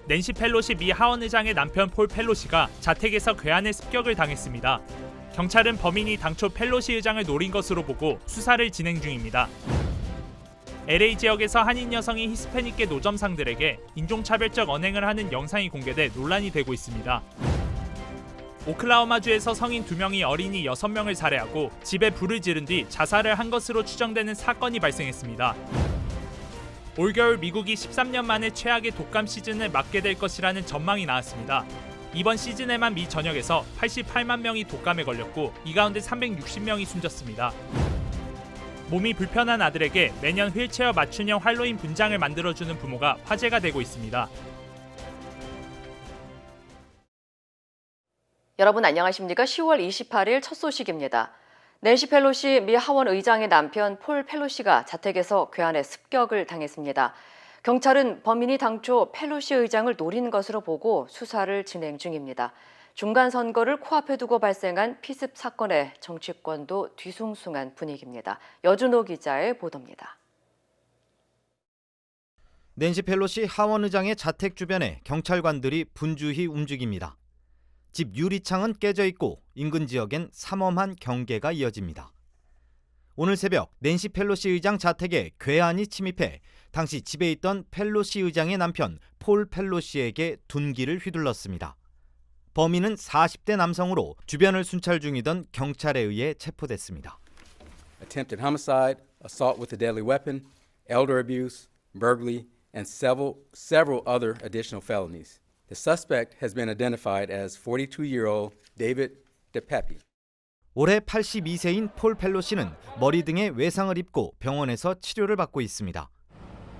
낸시 펠로시 미 하원의장의 남편 폴 펠로시가 자택에서 괴한의 습격을 당했습니다. 경찰은 범인이 당초 펠로시 의장을 노린 것으로 보고 수사를 진행 중입니다. LA 지역에서 한인 여성이 히스패닉계 노점상들에게 인종차별적 언행을 하는 영상이 공개돼 논란이 되고 있습니다. 오클라호마주에서 성인 2명이 어린이 6명을 살해하고 집에 불을 지른 뒤 자살을 한 것으로 추정되는 사건이 발생했습니다. 올겨울 미국이 13년 만에 최악의 독감 시즌을 맞게 될 것이라는 전망이 나왔습니다. 이번 시즌에만 미 전역에서 88만 명이 독감에 걸렸고 이 가운데 360명이 숨졌습니다. 몸이 불편한 아들에게 매년 휠체어 맞춤형 할로윈 분장을 만들어주는 부모가 화제가 되고 있습니다. 여러분 안녕하십니까? 10월 28일 첫 소식입니다. 낸시 펠로시 미 하원 의장의 남편 폴 펠로시가 자택에서 괴한의 습격을 당했습니다. 경찰은 범인이 당초 펠로시 의장을 노린 것으로 보고 수사를 진행 중입니다. 중간 선거를 코앞에 두고 발생한 피습 사건에 정치권도 뒤숭숭한 분위기입니다. 여준호 기자의 보도입니다. 낸시 펠로시 하원 의장의 자택 주변에 경찰관들이 분주히 움직입니다. 집 유리창은 깨져 있고 인근 지역엔 삼엄한 경계가 이어집니다. 오늘 새벽 낸시 펠로시 의장 자택에 괴한이 침입해 당시 집에 있던 펠로시 의장의 남편 폴 펠로시에게 둔기를 휘둘렀습니다. 범인은 40대 남성으로 주변을 순찰 중이던 경찰에 의해 체포됐습니다. Attempted homicide, assault with a deadly weapon, elder abuse, burglary, and several other additional felonies. The suspect has been identified as 42-year-old David DePepe. 올해 82세인 폴 펠로시는 머리 등에 외상을 입고 병원에서 치료를 받고 있습니다.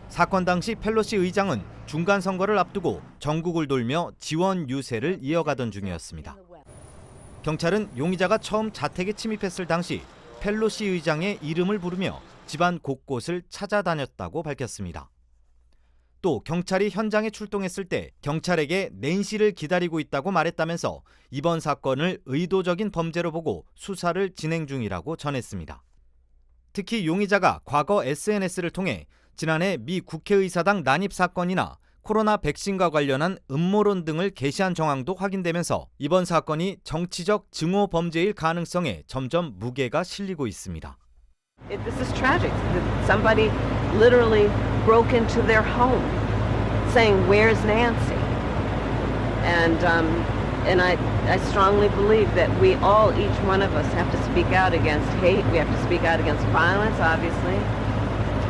사건 당시 펠로시 의장은 중간 선거를 앞두고 전국을 돌며 지원 유세를 이어가던 중이었습니다. 경찰은 용의자가 처음 자택에 침입했을 당시 펠로시 의장의 이름을 부르며 집안 곳곳을 찾아다녔다고 밝혔습니다. 또 경찰이 현장에 출동했을 때 경찰에게 낸시를 기다리고 있다고 말했다면서 이번 사건을 의도적인 범죄로 보고 수사를 진행 중이라고 전했습니다. 특히 용의자가 과거 SNS를 통해 지난해 미 국회의사당 난입 사건이나 코로나 백신과 관련한 음모론 등을 게시한 정황도 확인되면서 이번 사건이 정치적 증오 범죄일 가능성에 점점 무게가 실리고 있습니다. This is tragic. Somebody literally broke into their home, saying, "Where's Nancy?" And I strongly believe that we all, each one of us, have to speak out against hate. We have to speak out against violence, obviously,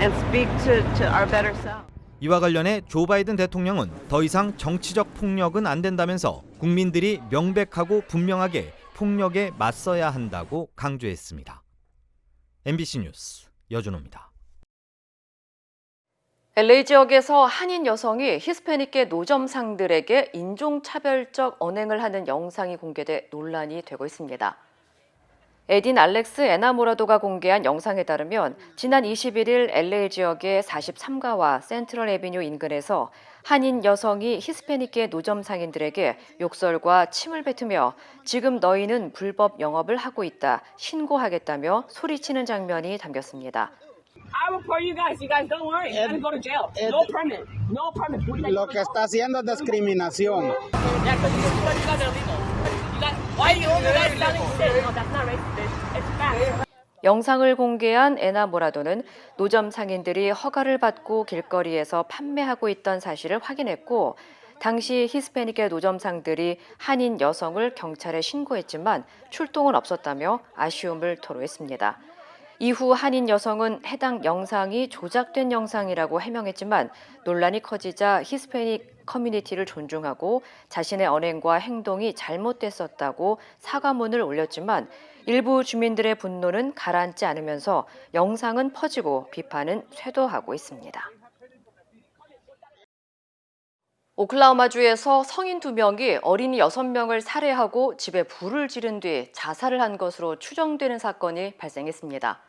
and speak to our better self. 이와 관련해 조 바이든 대통령은 더 이상 정치적 폭력은 안 된다면서 국민들이 명백하고 분명하게 폭력에 맞서야 한다고 강조했습니다. MBC 뉴스 여준호입니다. LA 지역에서 한인 여성이 히스패닉계 노점상들에게 인종차별적 언행을 하는 영상이 공개돼 논란이 되고 있습니다. 에딘 알렉스 에나모라도가 공개한 영상에 따르면 지난 21일 LA 지역의 43가와 센트럴 애비뉴 인근에서 한인 여성이 히스패닉계 노점상인들에게 욕설과 침을 뱉으며 지금 너희는 불법 영업을 하고 있다, 신고하겠다며 소리치는 장면이 담겼습니다. I report you guys. You guys don't worry. You're gonna go to jail. No permit. No permit. Lo que está haciendo es discriminación. Yeah, because you guys are illegal. You guys, why are you guys selling shit? No, that's not racist. It's fact. 영상을 공개한 에나 모라도는 노점 상인들이 허가를 받고 길거리에서 판매하고 있던 사실을 확인했고 당시 히스패닉계 노점상들이 한인 여성을 경찰에 신고했지만 출동은 없었다며 아쉬움을 토로했습니다. 이후 한인 여성은 해당 영상이 조작된 영상이라고 해명했지만 논란이 커지자 히스패닉 커뮤니티를 존중하고 자신의 언행과 행동이 잘못됐었다고 사과문을 올렸지만 일부 주민들의 분노는 가라앉지 않으면서 영상은 퍼지고 비판은 쇄도하고 있습니다. 오클라호마주에서 성인 2명이 어린이 6명을 살해하고 집에 불을 지른 뒤 자살을 한 것으로 추정되는 사건이 발생했습니다.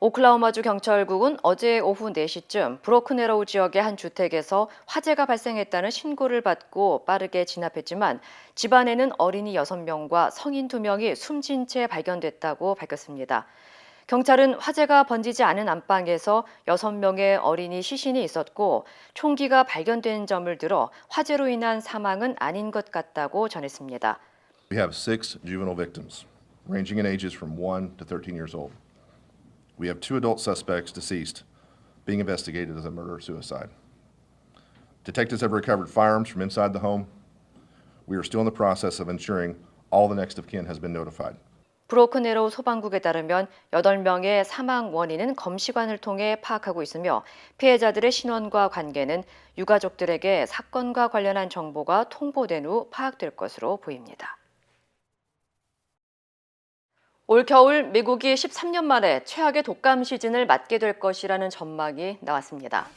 오클라호마주 경찰국은 어제 오후 4시쯤 브로큰에로우 지역의 한 주택에서 화재가 발생했다는 신고를 받고 빠르게 진압했지만 집안에는 어린이 6명과 성인 2명이 숨진 채 발견됐다고 밝혔습니다. 경찰은 화재가 번지지 않은 안방에서 6명의 어린이 시신이 있었고 총기가 발견된 점을 들어 화재로 인한 사망은 아닌 것 같다고 전했습니다. We have 6 juvenile victims, ranging in ages from 1 to 13 years old. We have 2 adult suspects deceased, being investigated as a murder-suicide. Detectives have recovered firearms from inside the home. We are still in the process of ensuring all the next of kin has been notified. 브로큰 에로 소방국에 따르면 8명의 사망 원인은 검시관을 통해 파악하고 있으며 피해자들의 신원과 관계는 유가족들에게 사건과 관련한 정보가 통보된 후 파악될 것으로 보입니다. 올 겨울 미국이 13년 만에 최악의 독감 시즌을 맞게 될 것이라는 전망이 나왔습니다.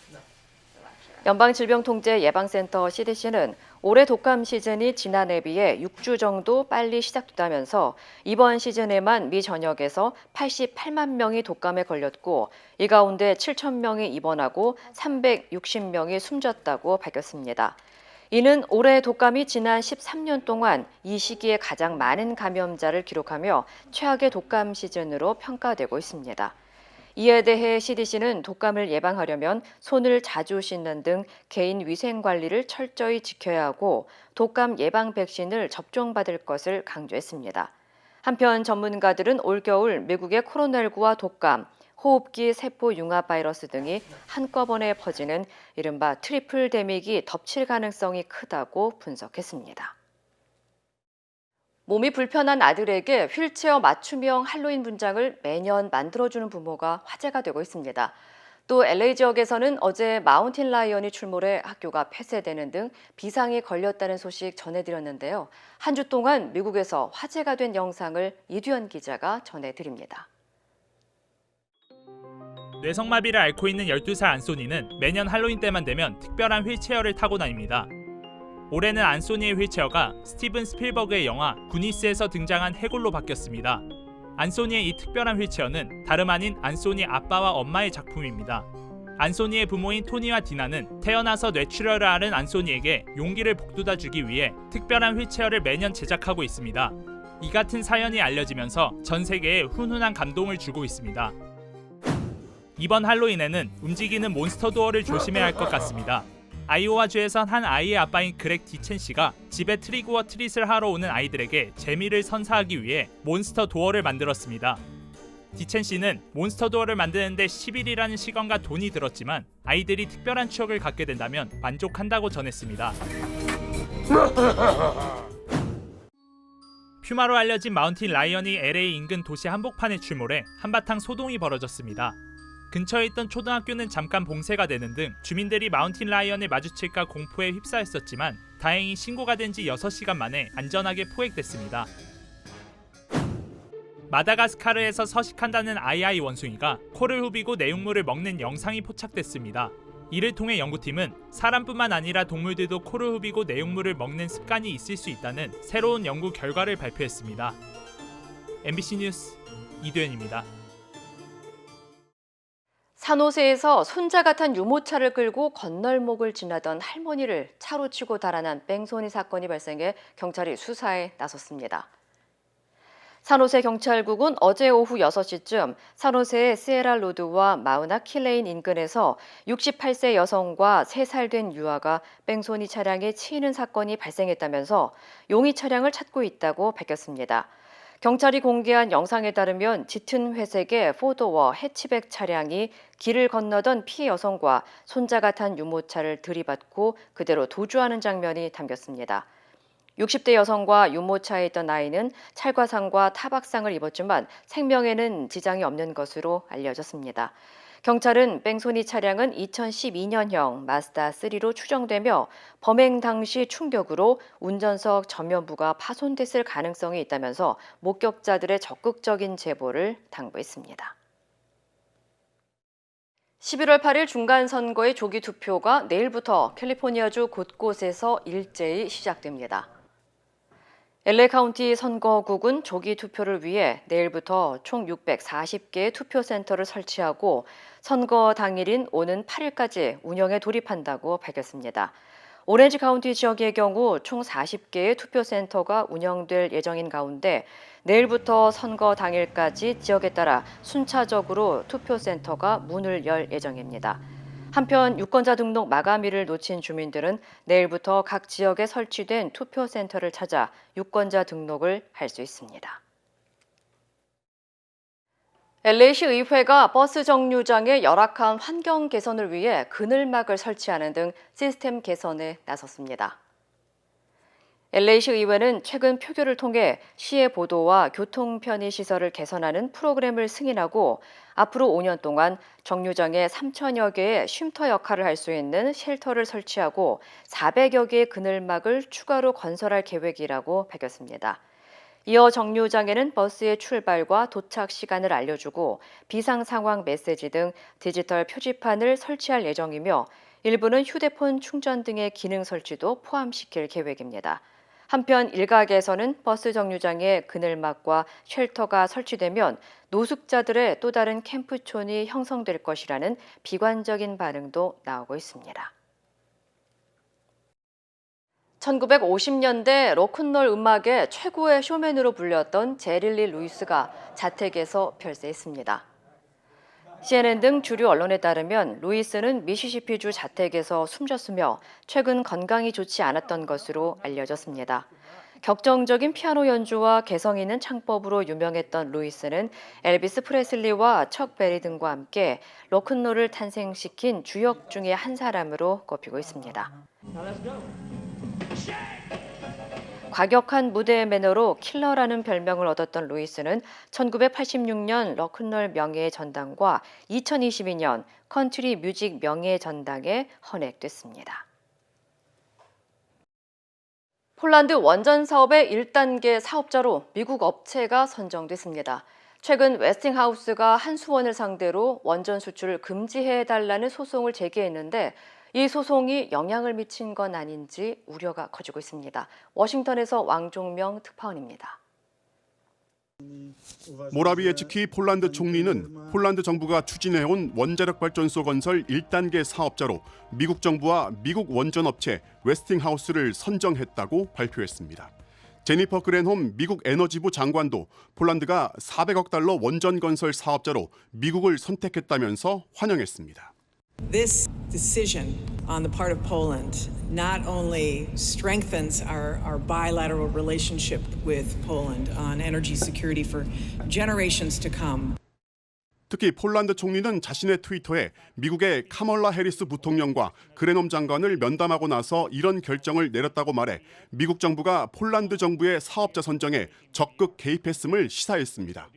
연방질병통제예방센터 CDC는 올해 독감 시즌이 지난해 비해 6주 정도 빨리 시작됐다면서 이번 시즌에만 미 전역에서 88만 명이 독감에 걸렸고 이 가운데 7천 명이 입원하고 360명이 숨졌다고 밝혔습니다. 이는 올해 독감이 지난 13년 동안 이 시기에 가장 많은 감염자를 기록하며 최악의 독감 시즌으로 평가되고 있습니다. 이에 대해 CDC는 독감을 예방하려면 손을 자주 씻는 등 개인 위생 관리를 철저히 지켜야 하고 독감 예방 백신을 접종받을 것을 강조했습니다. 한편 전문가들은 올겨울 미국의 코로나19와 독감, 호흡기 세포 융합 바이러스 등이 한꺼번에 퍼지는 이른바 트리플 데믹이 덮칠 가능성이 크다고 분석했습니다. 몸이 불편한 아들에게 휠체어 맞춤형 할로윈 분장을 매년 만들어주는 부모가 화제가 되고 있습니다. 또 LA 지역에서는 어제 마운틴 라이언이 출몰해 학교가 폐쇄되는 등 비상이 걸렸다는 소식 전해드렸는데요. 한 주 동안 미국에서 화제가 된 영상을 이두현 기자가 전해드립니다. 뇌성마비를 앓고 있는 12살 안소니는 매년 할로윈 때만 되면 특별한 휠체어를 타고 다닙니다. 올해는 안소니의 휠체어가 스티븐 스필버그의 영화 구니스에서 등장한 해골로 바뀌었습니다. 안소니의 이 특별한 휠체어는 다름 아닌 안소니 아빠와 엄마의 작품입니다. 안소니의 부모인 토니와 디나는 태어나서 뇌출혈을 앓은 안소니에게 용기를 북돋아주기 위해 특별한 휠체어를 매년 제작하고 있습니다. 이 같은 사연이 알려지면서 전 세계에 훈훈한 감동을 주고 있습니다. 이번 할로윈에는 움직이는 몬스터 도어를 조심해야 할 것 같습니다. 아이오와주에선 한 아이의 아빠인 그렉 디첸 씨가 집에 트릭과 트릿을 하러 오는 아이들에게 재미를 선사하기 위해 몬스터 도어를 만들었습니다. 디첸 씨는 몬스터 도어를 만드는데 10일이라는 시간과 돈이 들었지만 아이들이 특별한 추억을 갖게 된다면 만족한다고 전했습니다. 퓨마로 알려진 마운틴 라이언이 LA 인근 도시 한복판에 출몰해 한바탕 소동이 벌어졌습니다. 근처에 있던 초등학교는 잠깐 봉쇄가 되는 등 주민들이 마운틴 라이언을 마주칠까 공포에 휩싸였었지만 다행히 신고가 된 지 6시간 만에 안전하게 포획됐습니다. 마다가스카르에서 서식한다는 아이아이 원숭이가 코를 후비고 내용물을 먹는 영상이 포착됐습니다. 이를 통해 연구팀은 사람뿐만 아니라 동물들도 코를 후비고 내용물을 먹는 습관이 있을 수 있다는 새로운 연구 결과를 발표했습니다. MBC 뉴스 이두현입니다. 산호세에서 손자가 탄 유모차를 끌고 건널목을 지나던 할머니를 차로 치고 달아난 뺑소니 사건이 발생해 경찰이 수사에 나섰습니다. 산호세 경찰국은 어제 오후 6시쯤 산호세의 시에라로드와 마우나킬레인 인근에서 68세 여성과 3살 된 유아가 뺑소니 차량에 치이는 사건이 발생했다면서 용의 차량을 찾고 있다고 밝혔습니다. 경찰이 공개한 영상에 따르면 짙은 회색의 포도워 해치백 차량이 길을 건너던 피해 여성과 손자가 탄 유모차를 들이받고 그대로 도주하는 장면이 담겼습니다. 60대 여성과 유모차에 있던 아이는 찰과상과 타박상을 입었지만 생명에는 지장이 없는 것으로 알려졌습니다. 경찰은 뺑소니 차량은 2012년형 마스다3로 추정되며 범행 당시 충격으로 운전석 전면부가 파손됐을 가능성이 있다면서 목격자들의 적극적인 제보를 당부했습니다. 11월 8일 중간선거의 조기 투표가 내일부터 캘리포니아주 곳곳에서 일제히 시작됩니다. LA 카운티 선거국은 조기 투표를 위해 내일부터 총 640개의 투표센터를 설치하고 선거 당일인 오는 8일까지 운영에 돌입한다고 밝혔습니다. 오렌지 카운티 지역의 경우 총 40개의 투표센터가 운영될 예정인 가운데 내일부터 선거 당일까지 지역에 따라 순차적으로 투표센터가 문을 열 예정입니다. 한편 유권자 등록 마감일을 놓친 주민들은 내일부터 각 지역에 설치된 투표센터를 찾아 유권자 등록을 할 수 있습니다. LA시 의회가 버스 정류장의 열악한 환경 개선을 위해 그늘막을 설치하는 등 시스템 개선에 나섰습니다. LA시 의회는 최근 표결을 통해 시의 보도와 교통 편의 시설을 개선하는 프로그램을 승인하고 앞으로 5년 동안 정류장에 3천여 개의 쉼터 역할을 할 수 있는 쉘터를 설치하고 400여 개의 그늘막을 추가로 건설할 계획이라고 밝혔습니다. 이어 정류장에는 버스의 출발과 도착 시간을 알려주고 비상 상황 메시지 등 디지털 표지판을 설치할 예정이며 일부는 휴대폰 충전 등의 기능 설치도 포함시킬 계획입니다. 한편 일각에서는 버스 정류장에 그늘막과 쉘터가 설치되면 노숙자들의 또 다른 캠프촌이 형성될 것이라는 비관적인 반응도 나오고 있습니다. 1950년대 로큰롤 음악의 최고의 쇼맨으로 불렸던 제리 리 루이스가 자택에서 별세했습니다. CNN 등 주류 언론에 따르면 루이스는 미시시피주 자택에서 숨졌으며 최근 건강이 좋지 않았던 것으로 알려졌습니다. 격정적인 피아노 연주와 개성 있는 창법으로 유명했던 루이스는 엘비스 프레슬리와 척 베리 등과 함께 로큰롤을 탄생시킨 주역 중의 한 사람으로 꼽히고 있습니다. 과격한 무대의 매너로 킬러라는 별명을 얻었던 루이스는 1986년 로큰롤 명예의 전당과 2022년 컨트리 뮤직 명예의 전당에 헌액됐습니다. 폴란드 원전 사업의 1단계 사업자로 미국 업체가 선정됐습니다. 최근 웨스팅하우스가 한수원을 상대로 원전 수출을 금지해달라는 소송을 제기했는데 이 소송이 영향을 미친 건 아닌지 우려가 커지고 있습니다. 워싱턴에서 왕종명 특파원입니다. 모라비에츠키 폴란드 총리는 폴란드 정부가 추진해온 원자력 발전소 건설 1단계 사업자로 미국 정부와 미국 원전업체 웨스팅하우스를 선정했다고 발표했습니다. 제니퍼 그랜홈 미국 에너지부 장관도 폴란드가 400억 달러 원전 건설 사업자로 미국을 선택했다면서 환영했습니다. This decision on the part of Poland not only strengthens our bilateral relationship with Poland on energy security for generations to come. 특히 폴란드 총리는 자신의 트위터에 미국의 카멀라 해리스 부통령과 그레놈 장관을 면담하고 나서 이런 결정을 내렸다고 말해 미국 정부가 폴란드 정부의 사업자 선정에 적극 개입했음을 시사했습니다.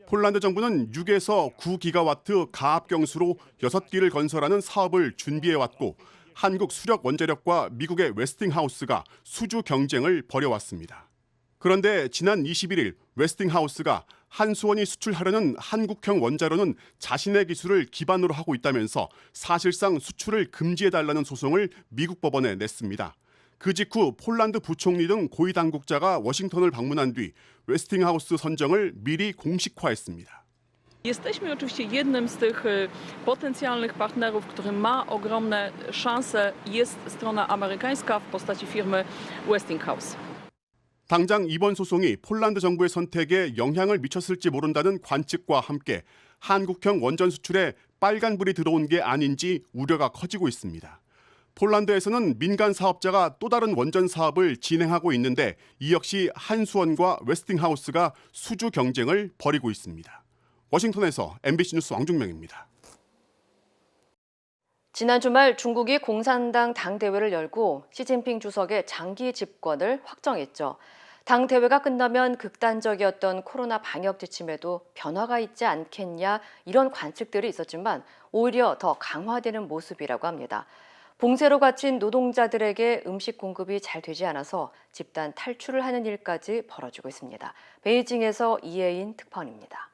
폴란드 정부는 6에서 9기가와트 가압경수로 6기를 건설하는 사업을 준비해왔고 한국 수력원자력과 미국의 웨스팅하우스가 수주 경쟁을 벌여왔습니다. 그런데 지난 21일 웨스팅하우스가 한수원이 수출하려는 한국형 원자로는 자신의 기술을 기반으로 하고 있다면서 사실상 수출을 금지해달라는 소송을 미국 법원에 냈습니다. 그 직후 폴란드 부총리 등 고위 당국자가 워싱턴을 방문한 뒤 웨스팅하우스 선정을 미리 공식화했습니다. Jesteśmy oczywiście jednym z tych potencjalnych partnerów, który ma ogromne szanse. Jest strona amerykańska w postaci firmy Westinghouse. 당장 이번 소송이 폴란드 정부의 선택에 영향을 미쳤을지 모른다는 관측과 함께 한국형 원전 수출에 빨간불이 들어온 게 아닌지 우려가 커지고 있습니다. 폴란드에서는 민간 사업자가 또 다른 원전 사업을 진행하고 있는데 이 역시 한수원과 웨스팅하우스가 수주 경쟁을 벌이고 있습니다. 워싱턴에서 MBC 뉴스 왕중명입니다. 지난 주말 중국이 공산당 당대회를 열고 시진핑 주석의 장기 집권을 확정했죠. 당대회가 끝나면 극단적이었던 코로나 방역 지침에도 변화가 있지 않겠냐 이런 관측들이 있었지만 오히려 더 강화되는 모습이라고 합니다. 봉쇄로 갇힌 노동자들에게 음식 공급이 잘 되지 않아서 집단 탈출을 하는 일까지 벌어지고 있습니다. 베이징에서 이혜인 특파원입니다.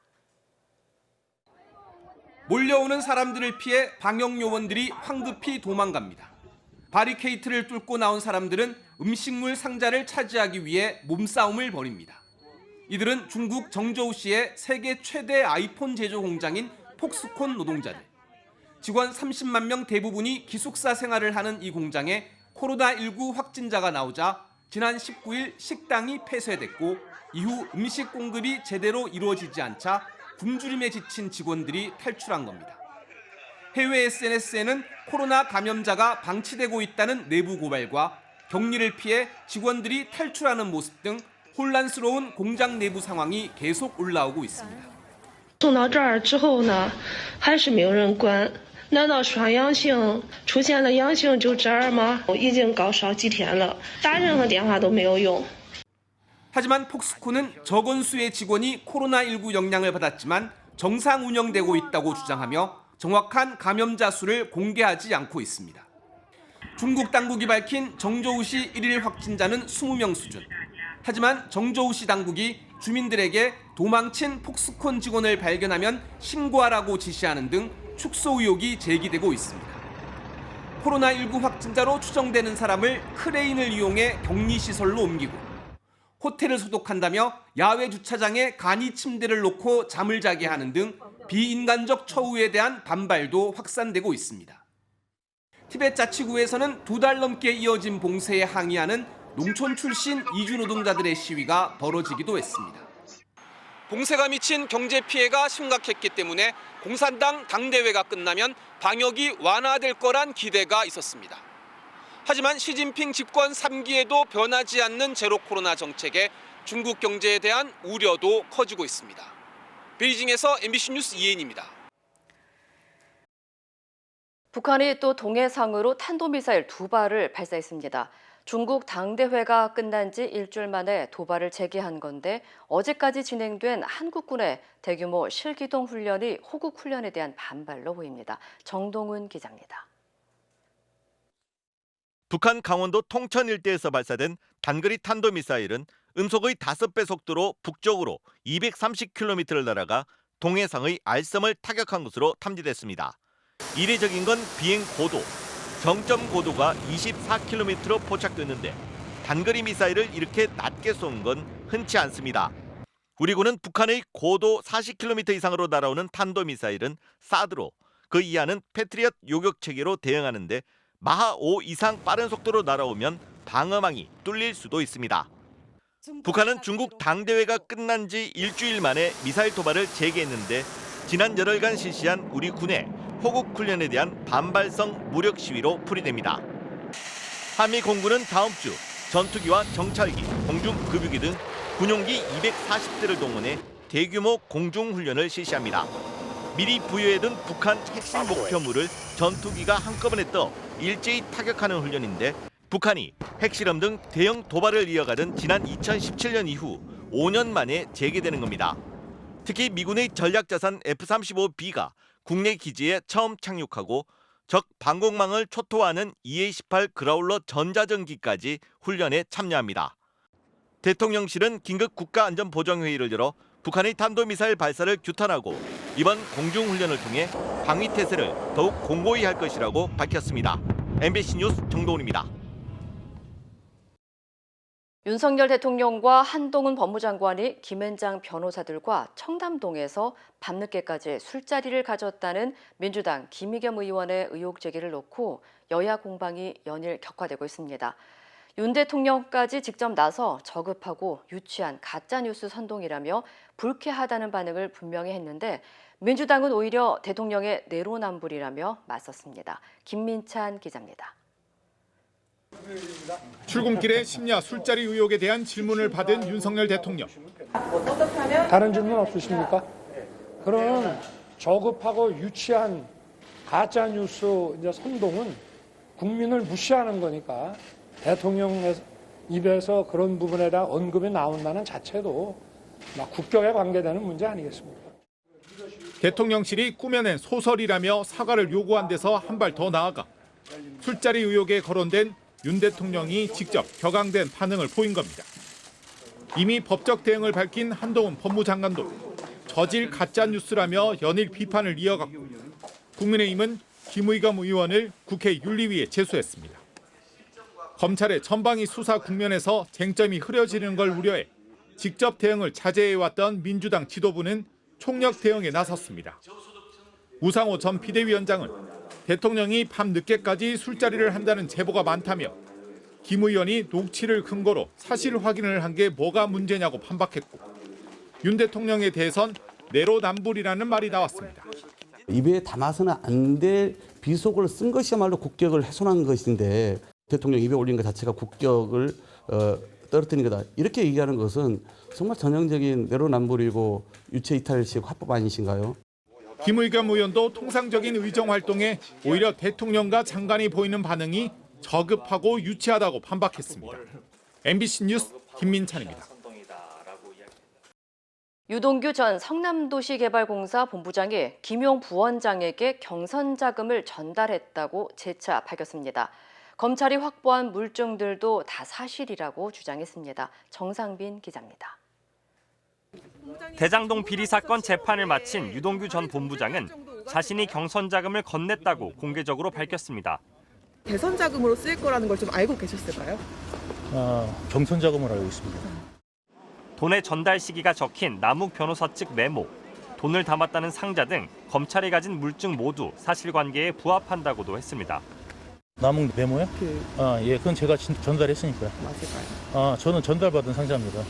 몰려오는 사람들을 피해 방역 요원들이 황급히 도망갑니다. 바리케이트를 뚫고 나온 사람들은 음식물 상자를 차지하기 위해 몸싸움을 벌입니다. 이들은 중국 정저우시의 세계 최대 아이폰 제조 공장인 폭스콘 노동자들. 직원 30만 명 대부분이 기숙사 생활을 하는 이 공장에 코로나19 확진자가 나오자 지난 19일 식당이 폐쇄됐고 이후 음식 공급이 제대로 이루어지지 않자 굶주림에 지친 직원들이 탈출한 겁니다. 해외 SNS에는 코로나 감염자가 방치되고 있다는 내부 고발과 격리를 피해 직원들이 탈출하는 모습 등 혼란스러운 공장 내부 상황이 계속 올라오고 있습니다. 送到这儿之后呢，还是没有人管。难道双阳性出现了阳性就这儿吗？已经高烧几天了，打任何电话都没有用。 하지만 폭스콘은 적은 수의 직원이 코로나19 영향을 받았지만 정상 운영되고 있다고 주장하며 정확한 감염자 수를 공개하지 않고 있습니다. 중국 당국이 밝힌 정저우시 1일 확진자는 20명 수준. 하지만 정저우시 당국이 주민들에게 도망친 폭스콘 직원을 발견하면 신고하라고 지시하는 등 축소 의혹이 제기되고 있습니다. 코로나19 확진자로 추정되는 사람을 크레인을 이용해 격리시설로 옮기고 호텔을 소독한다며 야외 주차장에 간이 침대를 놓고 잠을 자게 하는 등 비인간적 처우에 대한 반발도 확산되고 있습니다. 티베트 자치구에서는 2달 넘게 이어진 봉쇄에 항의하는 농촌 출신 이주 노동자들의 시위가 벌어지기도 했습니다. 봉쇄가 미친 경제 피해가 심각했기 때문에 공산당 당대회가 끝나면 방역이 완화될 거란 기대가 있었습니다. 하지만 시진핑 집권 3기에도 변하지 않는 제로 코로나 정책에 중국 경제에 대한 우려도 커지고 있습니다. 베이징에서 MBC 뉴스 이혜인입니다. 북한이 또 동해상으로 탄도미사일 2발을 발사했습니다. 중국 당대회가 끝난 지 일주일 만에 도발을 재개한 건데 어제까지 진행된 한국군의 대규모 실기동 훈련이 호국 훈련에 대한 반발로 보입니다. 정동훈 기자입니다. 북한 강원도 통천 일대에서 발사된 단거리 탄도미사일은 음속의 5배 속도로 북쪽으로 230km를 날아가 동해상의 알섬을 타격한 것으로 탐지됐습니다. 이례적인 건 비행 고도, 정점 고도가 24km로 포착됐는데 단거리 미사일을 이렇게 낮게 쏜 건 흔치 않습니다. 우리 군은 북한의 고도 40km 이상으로 날아오는 탄도미사일은 사드로, 그 이하는 패트리엇 요격 체계로 대응하는데 마하 5 이상 빠른 속도로 날아오면 방어망이 뚫릴 수도 있습니다. 북한은 중국 당대회가 끝난 지 일주일 만에 미사일 도발을 재개했는데 지난 열흘간 실시한 우리 군의 호국 훈련에 대한 반발성 무력 시위로 풀이됩니다. 한미 공군은 다음 주 전투기와 정찰기, 공중급유기 등 군용기 240대를 동원해 대규모 공중훈련을 실시합니다. 미리 부여해둔 북한 핵심 목표물을 전투기가 한꺼번에 떠 일제히 타격하는 훈련인데 북한이 핵실험 등 대형 도발을 이어가던 지난 2017년 이후 5년 만에 재개되는 겁니다. 특히 미군의 전략자산 F-35B가 국내 기지에 처음 착륙하고 적 방공망을 초토화하는 EA-18 그라울러 전자전기까지 훈련에 참여합니다. 대통령실은 긴급 국가안전보장회의를 열어 북한의 탄도미사일 발사를 규탄하고 이번 공중훈련을 통해 방위태세를 더욱 공고히 할 것이라고 밝혔습니다. MBC 뉴스 정동훈입니다. 윤석열 대통령과 한동훈 법무장관이 김앤장 변호사들과 청담동에서 밤늦게까지 술자리를 가졌다는 민주당 김의겸 의원의 의혹 제기를 놓고 여야 공방이 연일 격화되고 있습니다. 윤 대통령까지 직접 나서 저급하고 유치한 가짜뉴스 선동이라며 불쾌하다는 반응을 분명히 했는데 민주당은 오히려 대통령의 내로남불이라며 맞섰습니다. 김민찬 기자입니다. 출근길에 심야 술자리 의혹에 대한 질문을 받은 윤석열 대통령. 다른 질문 없으십니까? 그런 저급하고 유치한 가짜뉴스 선동은 국민을 무시하는 거니까 대통령 입에서 그런 부분에 대한 언급이 나온다는 자체도 국격에 관계되는 문제 아니겠습니까? 대통령실이 꾸며낸 소설이라며 사과를 요구한 데서 한 발 더 나아가 술자리 의혹에 거론된 윤 대통령이 직접 격앙된 반응을 보인 겁니다. 이미 법적 대응을 밝힌 한동훈 법무장관도 저질 가짜뉴스라며 연일 비판을 이어갔고 국민의힘은 김의겸 의원을 국회 윤리위에 제소했습니다. 검찰의 전방위 수사 국면에서 쟁점이 흐려지는 걸 우려해 직접 대응을 자제해왔던 민주당 지도부는 총력 대응에 나섰습니다. 우상호 전 비대위원장은 대통령이 밤 늦게까지 술자리를 한다는 제보가 많다며 김 의원이 녹취를 근거로 사실 확인을 한 게 뭐가 문제냐고 판박했고 윤 대통령에 대해선 내로남불이라는 말이 나왔습니다. 입에 담아서는 안 될 비속어를 쓴 것이야말로 국격을 훼손한 것인데 대통령 입에 올린 것 자체가 국격을 떨어뜨린 거다. 이렇게 얘기하는 것은 정말 전형적인 내로남불이고 유체이탈식 화법 아니신가요? 김의겸 의원도 통상적인 의정 활동에 오히려 대통령과 장관이 보이는 반응이 저급하고 유치하다고 판박했습니다. MBC 뉴스 김민찬입니다. 유동규 전 성남도시개발공사 본부장이 김용 부원장에게 경선 자금을 전달했다고 재차 밝혔습니다. 검찰이 확보한 물증들도 다 사실이라고 주장했습니다. 정상빈 기자입니다. 대장동 비리 사건 재판을 마친 유동규 전 본부장은 자신이 경선 자금을 건넸다고 공개적으로 밝혔습니다. 대선 자금으로 쓰일 거라는 걸 좀 알고 계셨을까요? 경선 자금을 알고 있습니다. 돈의 전달 시기가 적힌 남욱 변호사 측 메모, 돈을 담았다는 상자 등 검찰이 가진 물증 모두 사실관계에 부합한다고도 했습니다. 남욱 메모요? 예, 그건 제가 전달했으니까요. 맞을까요? 저는 전달받은 상자입니다.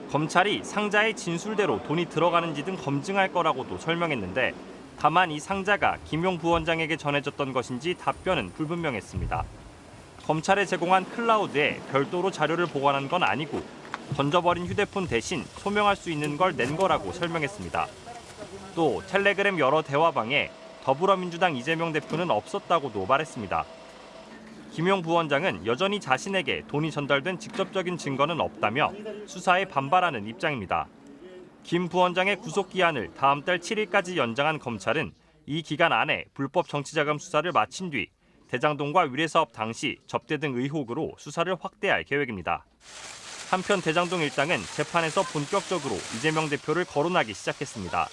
검찰이 상자의 진술대로 돈이 들어가는지 등 검증할 거라고도 설명했는데 다만 이 상자가 김용 부원장에게 전해졌던 것인지 답변은 불분명했습니다. 검찰에 제공한 클라우드에 별도로 자료를 보관한 건 아니고 던져버린 휴대폰 대신 소명할 수 있는 걸 낸 거라고 설명했습니다. 또 텔레그램 여러 대화방에 더불어민주당 이재명 대표는 없었다고도 말했습니다. 김용 부원장은 여전히 자신에게 돈이 전달된 직접적인 증거는 없다며 수사에 반발하는 입장입니다. 김 부원장의 구속기한을 다음 달 7일까지 연장한 검찰은 이 기간 안에 불법 정치자금 수사를 마친 뒤 대장동과 위례사업 당시 접대 등 의혹으로 수사를 확대할 계획입니다. 한편 대장동 일당은 재판에서 본격적으로 이재명 대표를 거론하기 시작했습니다.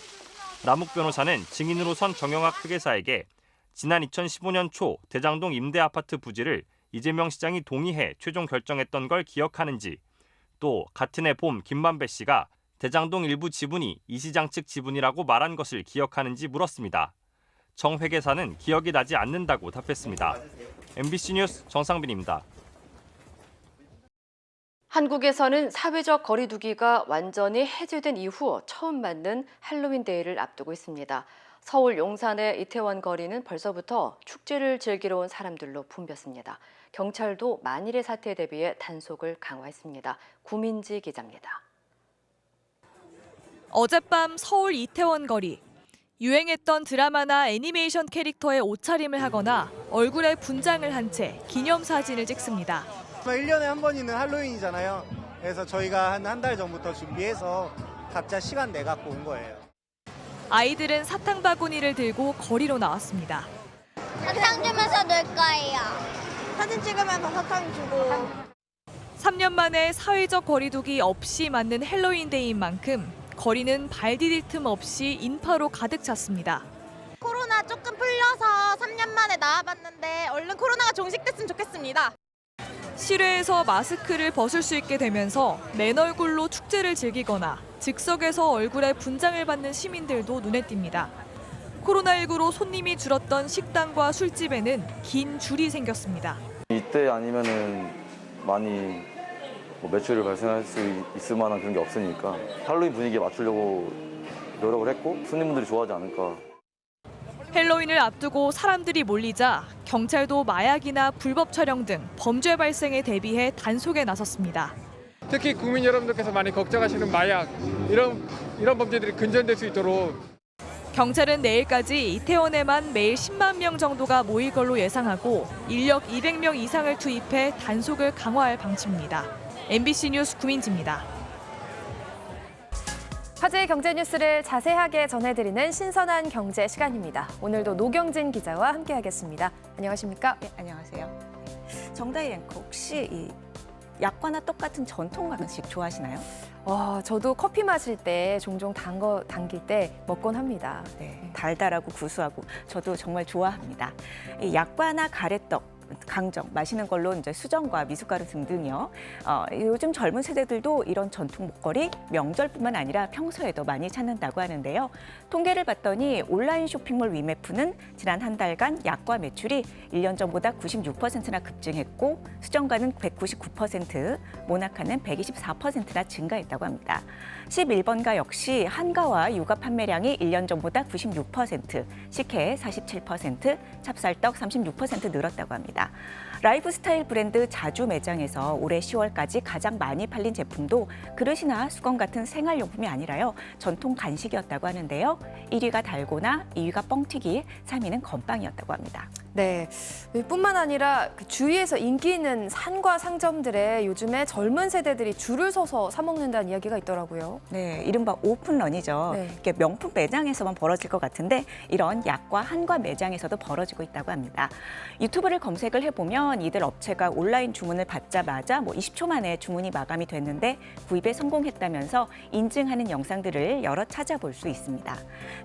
남욱 변호사는 증인으로 선 정영학 회계사에게 지난 2015년 초 대장동 임대아파트 부지를 이재명 시장이 동의해 최종 결정했던 걸 기억하는지, 또 같은 해 봄 김만배 씨가 대장동 일부 지분이 이 시장 측 지분이라고 말한 것을 기억하는지 물었습니다. 정 회계사는 기억이 나지 않는다고 답했습니다. MBC 뉴스 정상빈입니다. 한국에서는 사회적 거리 두기가 완전히 해제된 이후 처음 맞는 할로윈 데이를 앞두고 있습니다. 서울 용산의 이태원 거리는 벌써부터 축제를 즐기러 온 사람들로 붐볐습니다. 경찰도 만일의 사태에 대비해 단속을 강화했습니다. 구민지 기자입니다. 어젯밤 서울 이태원 거리. 유행했던 드라마나 애니메이션 캐릭터의 옷차림을 하거나 얼굴에 분장을 한 채 기념사진을 찍습니다. 1년에 한 번 있는 할로윈이잖아요. 그래서 저희가 한 달 전부터 준비해서 각자 시간 내갖고 온 거예요. 아이들은 사탕 바구니를 들고 거리로 나왔습니다. 사탕 주면서 놀 거예요. 사진 찍으면서 사탕 주고. 3년 만에 사회적 거리두기 없이 맞는 헬로윈데이인 만큼 거리는 발 디딜 틈 없이 인파로 가득 찼습니다. 코로나 조금 풀려서 3년 만에 나와봤는데 얼른 코로나가 종식됐으면 좋겠습니다. 실외에서 마스크를 벗을 수 있게 되면서 맨 얼굴로 축제를 즐기거나 즉석에서 얼굴에 분장을 받는 시민들도 눈에 띕니다. 코로나19로 손님이 줄었던 식당과 술집에는 긴 줄이 생겼습니다. 이때 아니면은 많이 매출을 발생할 수 있을 만한 그런 게 없으니까 할로윈 분위기에 맞추려고 노력을 했고 손님분들이 좋아하지 않을까. 헬로윈을 앞두고 사람들이 몰리자 경찰도 마약이나 불법 촬영 등 범죄 발생에 대비해 단속에 나섰습니다. 특히 국민 여러분들께서 많이 걱정하시는 마약, 이런 범죄들이 근절될 수 있도록 경찰은 내일까지 이태원에만 매일 10만 명 정도가 모일 걸로 예상하고 인력 200명 이상을 투입해 단속을 강화할 방침입니다. MBC 뉴스 구민지입니다. 화제의 경제 뉴스를 자세하게 전해드리는 신선한 경제 시간입니다. 오늘도 노경진 기자와 함께하겠습니다. 안녕하십니까? 네, 안녕하세요. 정다희 앵커, 혹시 이 약과나 떡 같은 전통 간식 좋아하시나요? 저도 커피 마실 때 종종 당길 때 먹곤 합니다. 네, 달달하고 구수하고 저도 정말 좋아합니다. 이 약과나 가래떡, 강정, 마시는 걸로 이제 수정과 미숫가루 등등요. 요즘 젊은 세대들도 이런 전통 목걸이 명절뿐만 아니라 평소에도 많이 찾는다고 하는데요. 통계를 봤더니 온라인 쇼핑몰 위메프는 지난 한 달간 약과 매출이 1년 전보다 96%나 급증했고 수정가는 199%, 모나카는 124%나 증가했다고 합니다. 11번가 역시 한가와 유가 판매량이 1년 전보다 96%, 식혜 47%, 찹쌀떡 36% 늘었다고 합니다. 라이프스타일 브랜드 자주 매장에서 올해 10월까지 가장 많이 팔린 제품도 그릇이나 수건 같은 생활용품이 아니라요. 전통 간식이었다고 하는데요. 1위가 달고나, 2위가 뻥튀기, 3위는 건빵이었다고 합니다. 네, 뿐만 아니라 그 주위에서 인기 있는 산과 상점들에 요즘에 젊은 세대들이 줄을 서서 사 먹는다는 이야기가 있더라고요. 네, 이른바 오픈런이죠. 네. 이렇게 명품 매장에서만 벌어질 것 같은데 이런 약과 한과 매장에서도 벌어지고 있다고 합니다. 유튜브를 검색을 해보면 이들 업체가 온라인 주문을 받자마자 20초 만에 주문이 마감이 됐는데 구입에 성공했다면서 인증하는 영상들을 여러 찾아볼 수 있습니다.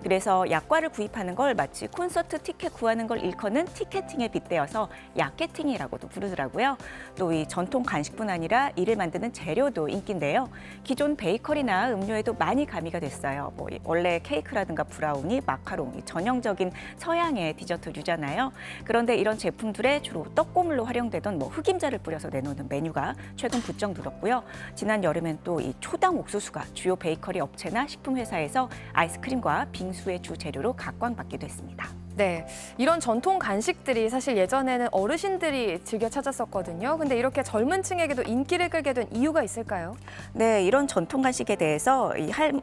그래서 약과를 구입하는 걸 마치 콘서트 티켓 구하는 걸 일컫는 티켓팅에 빗대어서 약게팅이라고도 부르더라고요. 또 이 전통 간식뿐 아니라 이를 만드는 재료도 인기인데요. 기존 베이커리나 음료에도 많이 가미가 됐어요. 원래 케이크라든가 브라우니, 마카롱, 전형적인 서양의 디저트류잖아요. 그런데 이런 제품들에 주로 떡고물로 활용되던 흑임자를 뿌려서 내놓는 메뉴가 최근 부쩍 늘었고요. 지난 여름엔 또 이 초당 옥수수가 주요 베이커리 업체나 식품회사에서 아이스크림과 빙수의 주 재료로 각광받기도 했습니다. 네, 이런 전통 간식들이 사실 예전에는 어르신들이 즐겨 찾았었거든요. 근데 이렇게 젊은 층에게도 인기를 끌게 된 이유가 있을까요? 네, 이런 전통 간식에 대해서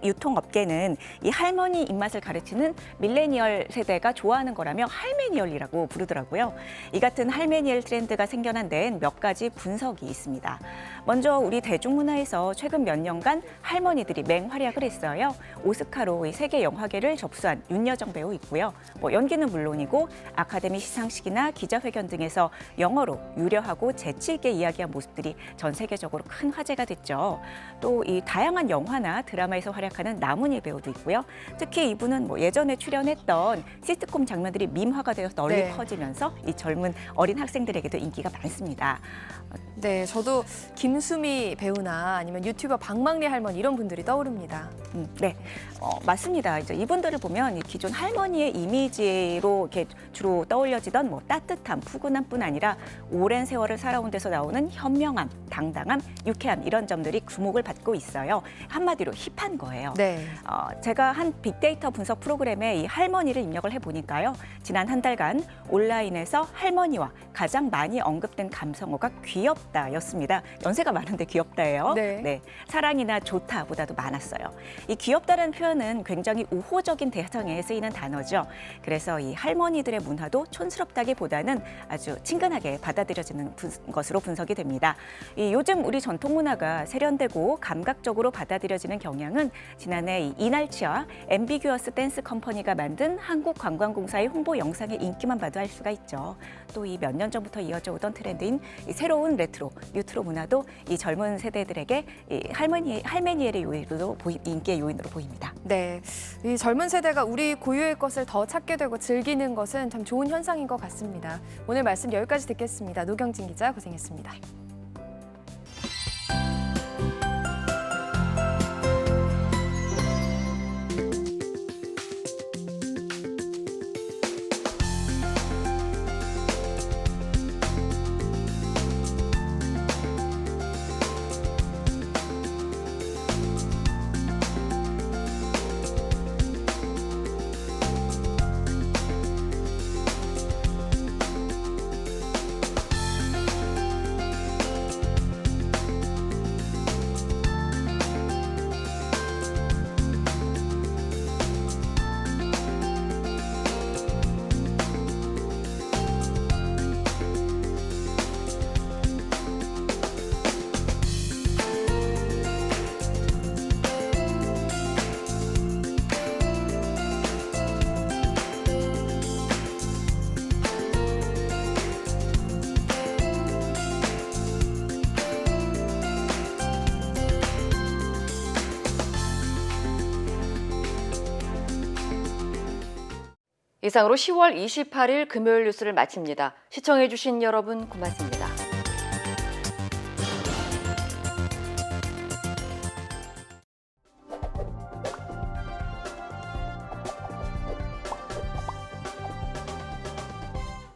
유통업계는 이 할머니 입맛을 가르치는 밀레니얼 세대가 좋아하는 거라며 할메니얼이라고 부르더라고요. 이 같은 할메니얼 트렌드가 생겨난 데엔 몇 가지 분석이 있습니다. 먼저 우리 대중문화에서 최근 몇 년간 할머니들이 맹활약을 했어요. 오스카로 세계 영화계를 접수한 윤여정 배우 있고요. 연기는 물론이고 아카데미 시상식이나 기자회견 등에서 영어로 유려하고 재치 있게 이야기한 모습들이 전 세계적으로 큰 화제가 됐죠. 또 이 다양한 영화나 드라마에서 활약하는 남은희 배우도 있고요. 특히 이분은 예전에 출연했던 시트콤 장면들이 밈화가 되어서 널리 네. 퍼지면서 이 젊은 어린 학생들에게도 인기가 많습니다. 네, 저도 김수미 배우나 아니면 유튜버 박망리 할머니 이런 분들이 떠오릅니다. 네, 맞습니다. 이제 이분들을 보면 이 기존 할머니의 이미지로 이렇게 주로 떠올려지던 따뜻함, 푸근함뿐 아니라 오랜 세월을 살아온 데서 나오는 현명함, 당당함, 유쾌함 이런 점들이 주목을 받고 있어요. 한마디로 힙한 거예요. 네. 제가 한 빅데이터 분석 프로그램에 이 할머니를 입력을 해보니까요. 지난 한 달간 온라인에서 할머니와 가장 많이 언급된 감성어가 귀엽다였습니다. 연세가 많은데 귀엽다예요. 네. 사랑이나 좋다보다도 많았어요. 이 귀엽다라는 표현은 굉장히 우호적인 대상에 쓰이는 단어죠. 그래서 이 할머니들의 문화도 촌스럽다기보다는 아주 친근하게 받아들여지는 것으로 분석이 됩니다. 요즘 우리 전통 문화가 세련되고 감각적으로 받아들여지는 경향은 지난해 이 이날치와 앰비규어스 댄스 컴퍼니가 만든 한국관광공사의 홍보 영상의 인기만 봐도 알 수가 있죠. 또 이 몇 년 전부터 이어져 오던 트렌드인 이 새로운 레트로, 뉴트로 문화도 이 젊은 세대들에게 이 할메니엘의 요인으로 인기의 요인으로 보입니다. 네, 이 젊은 세대가 우리 고유의 것을 더 찾게 되고 즐기는 것은 참 좋은 현상인 것 같습니다. 오늘 말씀 여기까지 듣겠습니다. 노경진 기자 고생했습니다. 이상으로 10월 28일 금요일 뉴스를 마칩니다. 시청해주신 여러분 고맙습니다.